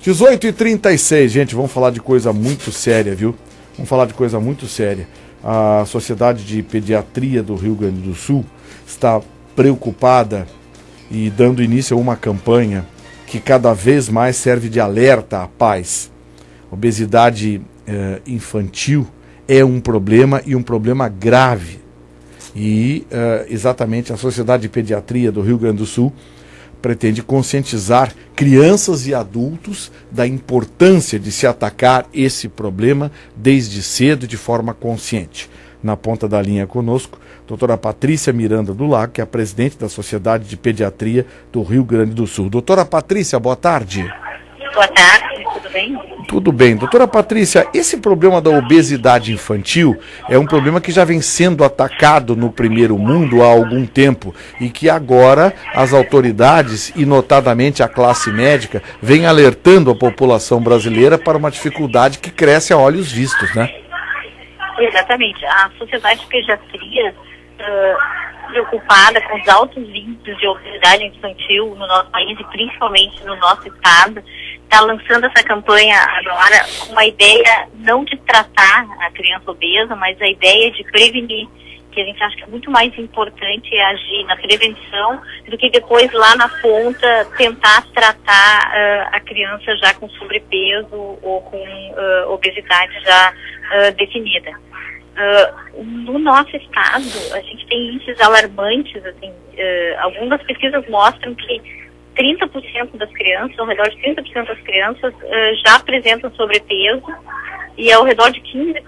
18h36, gente, vamos falar de coisa muito séria, viu? Vamos falar de coisa muito séria. A Sociedade de Pediatria do Rio Grande do Sul está preocupada e dando início a uma campanha que cada vez mais serve de alerta à pais. Obesidade infantil é um problema e um problema grave. E exatamente a Sociedade de Pediatria do Rio Grande do Sul pretende conscientizar crianças e adultos da importância de se atacar esse problema desde cedo de forma consciente. Na ponta da linha conosco, doutora Patrícia Miranda do Lago, que é a presidente da Sociedade de Pediatria do Rio Grande do Sul. Doutora Patrícia, boa tarde. Boa tarde, tudo bem? Tudo bem. Doutora Patrícia, esse problema da obesidade infantil é um problema que já vem sendo atacado no primeiro mundo há algum tempo e que agora as autoridades, e notadamente a classe médica, vem alertando a população brasileira para uma dificuldade que cresce a olhos vistos, né? Exatamente. A Sociedade de Pediatria, preocupada com os altos índices de obesidade infantil no nosso país e principalmente no nosso estado, está lançando essa campanha agora com uma ideia não de tratar a criança obesa, mas a ideia de prevenir, que a gente acha que é muito mais importante agir na prevenção do que depois lá na ponta tentar tratar a criança já com sobrepeso ou com obesidade já definida. No nosso estado, a gente tem índices alarmantes, assim, algumas pesquisas mostram que 30% das crianças, ao redor de 30% das crianças já apresentam sobrepeso e ao redor de 15%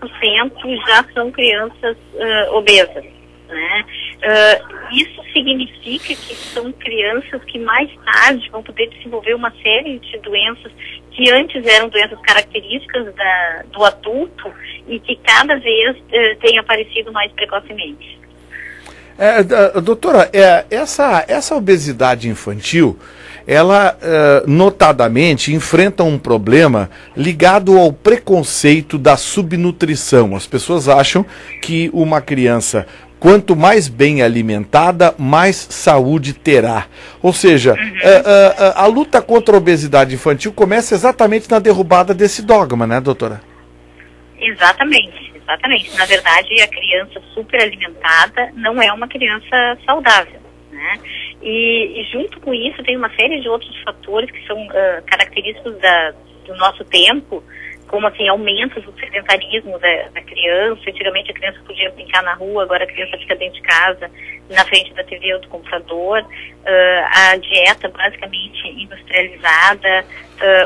já são crianças obesas, né? Isso significa que são crianças que mais tarde vão poder desenvolver uma série de doenças que antes eram doenças características do adulto e que cada vez têm aparecido mais precocemente. Doutora, essa obesidade infantil, ela notadamente enfrenta um problema ligado ao preconceito da subnutrição. As pessoas acham que uma criança, quanto mais bem alimentada, mais saúde terá. Ou seja, a luta contra a obesidade infantil começa exatamente na derrubada desse dogma, né, doutora? Exatamente. Na verdade, a criança superalimentada não é uma criança saudável, né? E junto com isso tem uma série de outros fatores que são característicos do nosso tempo, como assim, aumento do sedentarismo da criança. Antigamente a criança podia brincar na rua, agora a criança fica dentro de casa, na frente da TV ou do computador, a dieta basicamente industrializada,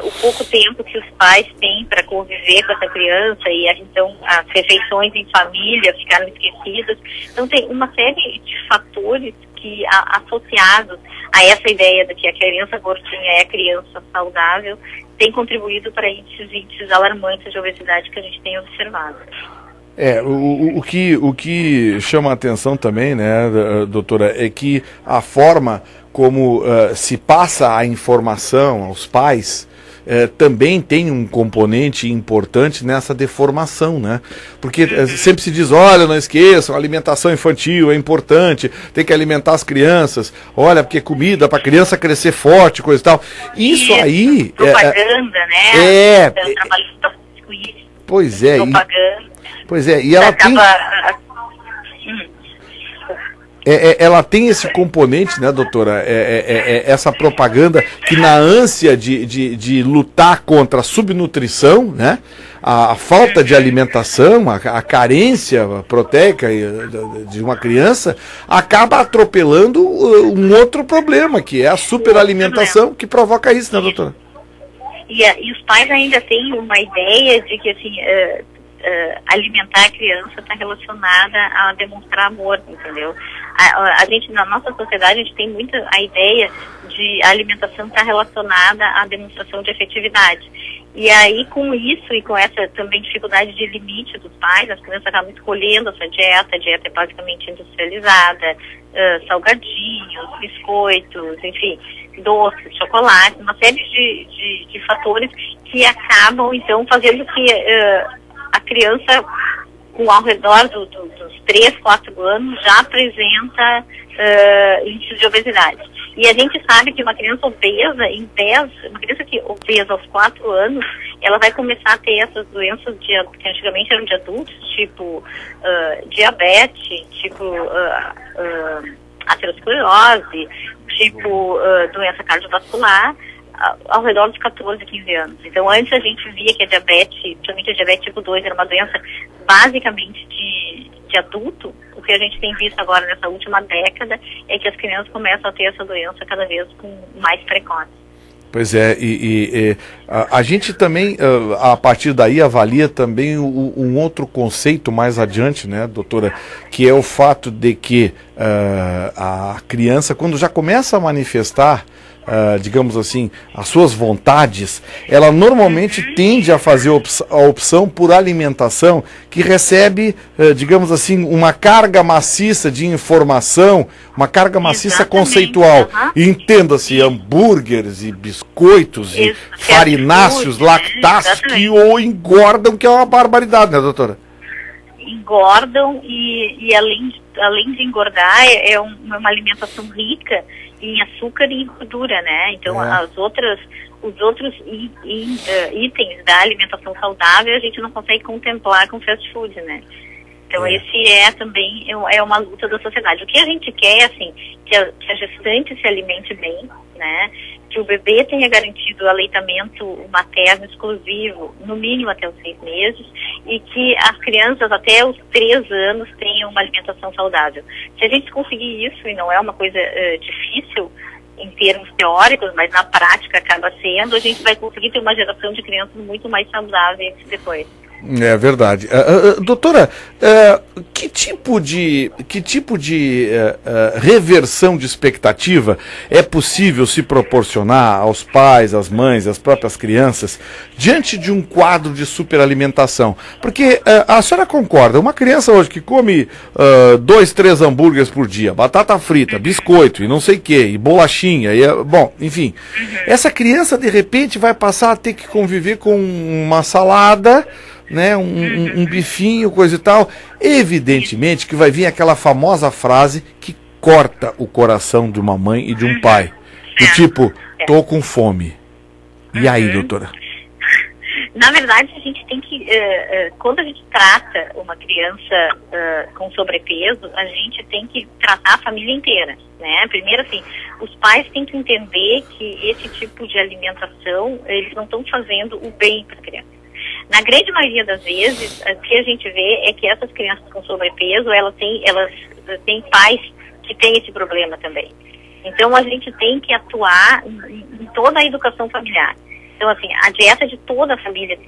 o pouco tempo que os pais têm para conviver com essa criança e então as refeições em família ficaram esquecidas. Então tem uma série de fatores que associados a essa ideia de que a criança gordinha é a criança saudável, tem contribuído para esses índices alarmantes de obesidade que a gente tem observado. O que chama a atenção também, né, doutora, é que a forma como se passa a informação aos pais também tem um componente importante nessa deformação, né? Porque sempre se diz, olha, não esqueçam, a alimentação infantil é importante, tem que alimentar as crianças, olha, porque comida para a criança crescer forte, coisa e tal. Isso aí... Propaganda, né? Trabalho com isso. Pois é. Propaganda. Pois é, e ela ela tem esse componente, né, doutora, essa propaganda que na ânsia de lutar contra a subnutrição, né, a falta de alimentação, a carência proteica de uma criança, acaba atropelando um outro problema, que é a superalimentação, que provoca isso, né, doutora? E os pais ainda têm uma ideia de que, assim, alimentar a criança está relacionada a demonstrar amor, entendeu? A gente, na nossa sociedade, a gente tem muito a ideia de a alimentação estar relacionada à demonstração de afetividade. E aí, com isso e com essa também dificuldade de limite dos pais, as crianças acabam escolhendo essa dieta. A dieta é basicamente industrializada, salgadinhos, biscoitos, enfim, doces, chocolate, uma série de fatores que acabam, então, fazendo que a criança, ao redor dos 3, 4 anos, já apresenta índice de obesidade. E a gente sabe que uma criança obesa, uma criança que obesa aos 4 anos, ela vai começar a ter essas doenças que antigamente eram de adultos, tipo diabetes, tipo aterosclerose, tipo doença cardiovascular, ao redor dos 14, 15 anos. Então, antes a gente via que a diabetes, principalmente a diabetes tipo 2, era uma doença basicamente de adulto. O que a gente tem visto agora nessa última década é que as crianças começam a ter essa doença cada vez com mais frequência. Pois é, a gente também, a partir daí, avalia também um outro conceito mais adiante, né, doutora, que é o fato de que a criança, quando já começa a manifestar, digamos assim, as suas vontades, ela normalmente tende a fazer a opção por alimentação que recebe, digamos assim, uma carga maciça de informação, uma carga maciça conceitual. Entenda-se, hambúrgueres e biscoitos e farináceos, lactáceos que o engordam, que é uma barbaridade, né, doutora? Engordam e além de engordar, é uma alimentação rica em açúcar e gordura, né? Então, os outros itens da alimentação saudável a gente não consegue contemplar com fast food, né? Então, esse também uma luta da sociedade. O que a gente quer, assim, que a gestante se alimente bem, né? Que o bebê tenha garantido aleitamento materno exclusivo, no mínimo até os 6 meses, e que as crianças até os 3 anos tenham uma alimentação saudável. Se a gente conseguir isso, e não é uma coisa difícil em termos teóricos, mas na prática acaba sendo, a gente vai conseguir ter uma geração de crianças muito mais saudáveis depois. É verdade. Doutora, que tipo de reversão de expectativa é possível se proporcionar aos pais, às mães, às próprias crianças, diante de um quadro de superalimentação? Porque a senhora concorda, uma criança hoje que come 2, 3 hambúrgueres por dia, batata frita, biscoito e não sei o que, e bolachinha, bom, enfim, essa criança de repente vai passar a ter que conviver com uma salada, né, um bifinho, coisa e tal. Evidentemente que vai vir aquela famosa frase que corta o coração de uma mãe e de um pai, do tipo, tô com fome. E aí, doutora? Na verdade, a gente tem que, quando a gente trata uma criança com sobrepeso, a gente tem que tratar a família inteira, né? Primeiro, assim, os pais têm que entender que esse tipo de alimentação, eles não estão fazendo o bem para a criança. Na grande maioria das vezes, o que a gente vê é que essas crianças com sobrepeso, elas têm pais que têm esse problema também. Então, a gente tem que atuar em toda a educação familiar. Então, assim, a dieta de toda a família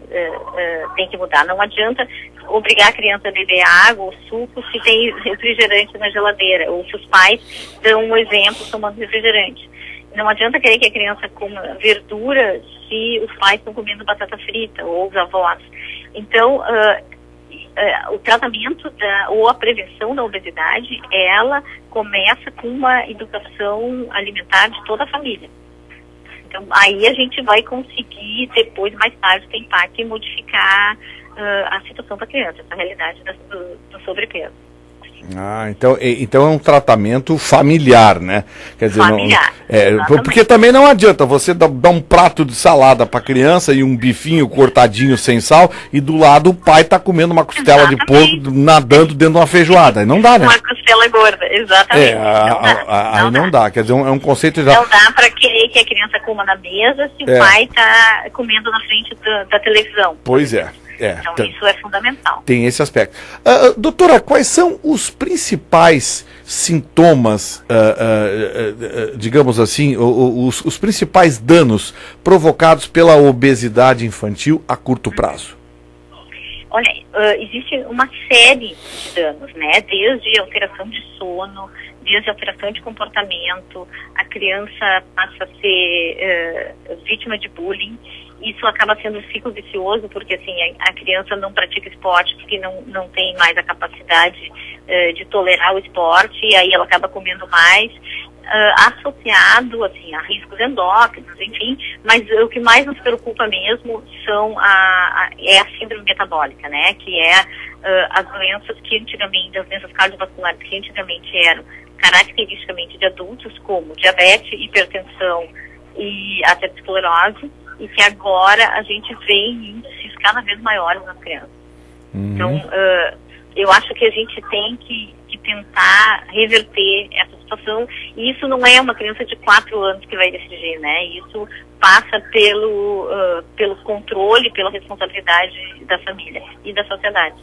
tem que mudar. Não adianta obrigar a criança a beber água ou suco se tem refrigerante na geladeira, ou se os pais dão um exemplo tomando refrigerante. Não adianta querer que a criança coma verdura se os pais estão comendo batata frita, ou os avós. Então, o tratamento ou a prevenção da obesidade, ela começa com uma educação alimentar de toda a família. Então, aí a gente vai conseguir, depois, mais tarde, tentar que modificar a situação da criança, essa realidade do sobrepeso. Então é um tratamento familiar, né? Quer dizer, familiar, porque também não adianta você dar um prato de salada para a criança e um bifinho cortadinho sem sal e do lado o pai tá comendo uma costela de porco nadando dentro de uma feijoada. Aí não dá, né? Uma costela gorda, exatamente. Aí não dá, quer dizer, é um conceito já... Não dá para querer que a criança coma na mesa se o pai tá comendo na frente da televisão. Pois é. Então isso é fundamental. Tem esse aspecto. Doutora, quais são os principais sintomas, digamos assim, os principais danos provocados pela obesidade infantil a curto prazo? Olha, existe uma série de danos, né? Desde alteração de sono, desde alteração de comportamento, a criança passa a ser vítima de bullying. Isso acaba sendo um ciclo vicioso, porque assim, a criança não pratica esporte porque não tem mais a capacidade de tolerar o esporte, e aí ela acaba comendo mais, associado assim, a riscos endócrinos, enfim, mas o que mais nos preocupa mesmo é a síndrome metabólica, né, que é as doenças que antigamente, as doenças cardiovasculares que antigamente eram caracteristicamente de adultos, como diabetes, hipertensão e aterosclerose, e que agora a gente vê em índices cada vez maiores nas crianças. Então, eu acho que a gente tem que tentar reverter essa situação, e isso não é uma criança de 4 anos que vai decidir, né? Isso passa pelo controle, pela responsabilidade da família e da sociedade.